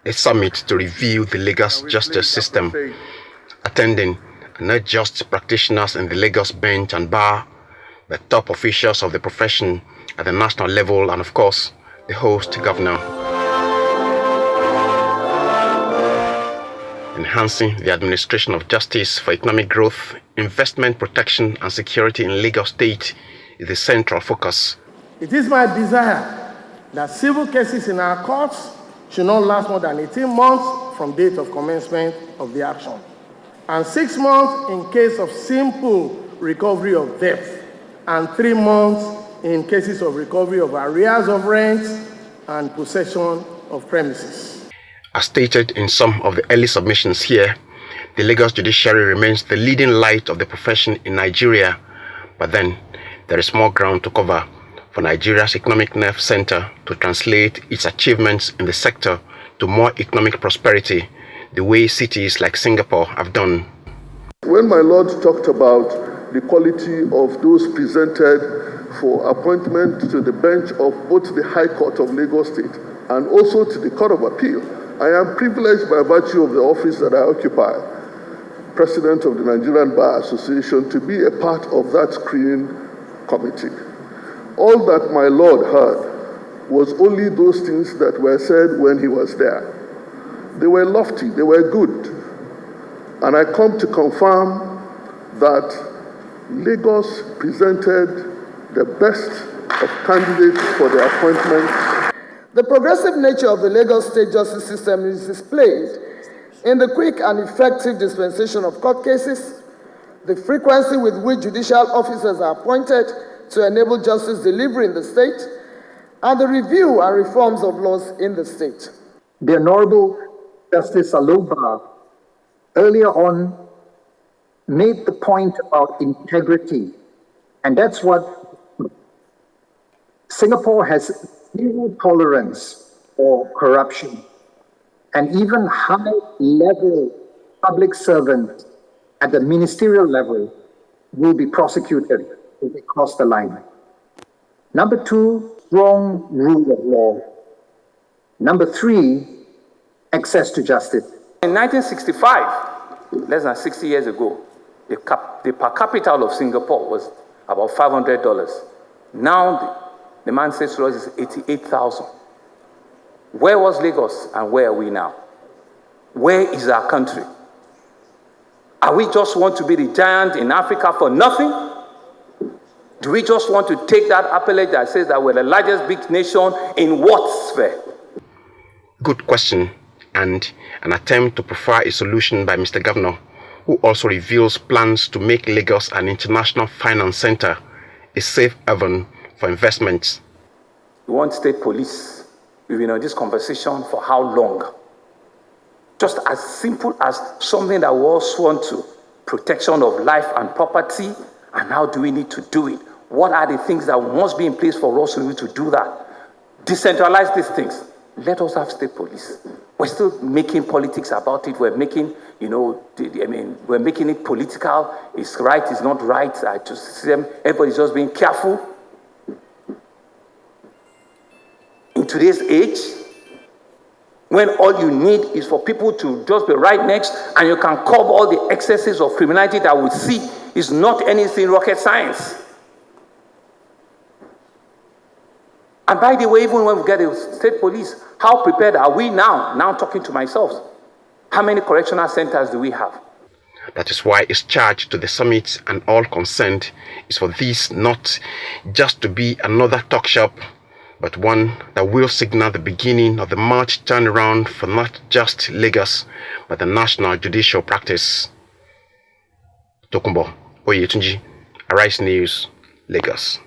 a summit to review the Lagos justice system. Attending are not just practitioners in the Lagos bench and bar, but top officials of the profession at the national level and, of course, the host governor. Enhancing the administration of justice for economic growth, investment protection and security in Lagos State is the central focus. It is my desire that civil cases in our courts should not last more than 18 months from date of commencement of the action, and 6 months in case of simple recovery of debt, and 3 months in cases of recovery of arrears of rent and possession of premises. As stated in some of the early submissions here, the Lagos judiciary remains the leading light of the profession in Nigeria, but then there is more ground to cover for Nigeria's economic nerve center to translate its achievements in the sector to more economic prosperity, the way cities like Singapore have done. When my Lord talked about the quality of those presented for appointment to the bench of both the High Court of Lagos State and also to the Court of Appeal, I am privileged by virtue of the office that I occupy, President of the Nigerian Bar Association, to be a part of that screening committee. All that my Lord heard was only those things that were said when he was there. They were lofty, they were good. And I come to confirm that Lagos presented the best of candidates for the appointment. The progressive nature of the Lagos State justice system is displayed in the quick and effective dispensation of court cases, the frequency with which judicial officers are appointed to enable justice delivery in the state, and the review and reforms of laws in the state. The Honorable Justice Aloba earlier on made the point about integrity, and that's what Singapore has zero tolerance for corruption, and even high-level public servants at the ministerial level will be prosecuted if they cross the line. Number 2, strong rule of law. Number 3, access to justice. In 1965, less than 60 years ago, the per capita of Singapore was about $500. Now, the man says to us is 88,000. Where was Lagos and where are we now? Where is our country? Are we just want to be the giant in Africa for nothing? Do we just want to take that appellate that says that we're the largest big nation in what sphere? Good question, and an attempt to provide a solution by Mr. Governor, who also reveals plans to make Lagos an international finance center, a safe haven for investments. We want state police. We've been on this conversation for how long? Just as simple as something that we also want to, protection of life and property, and how do we need to do it? What are the things that must be in place for us to do that? Decentralize these things. Let us have state police. We're still making politics about it. We're making, we're making it political. It's right, it's not right. Everybody's just being careful. In today's age, when all you need is for people to just be right next and you can curb all the excesses of criminality that we see, is not anything rocket science. And by the way, even when we get a state police, how prepared are we now? Now talking to myself. How many correctional centers do we have? That is why it's charged to the summit and all concerned is for this not just to be another talk shop, but one that will signal the beginning of the march turnaround for not just Lagos, but the national judicial practice. Tokunbo Oyetunji, Arise News, Lagos.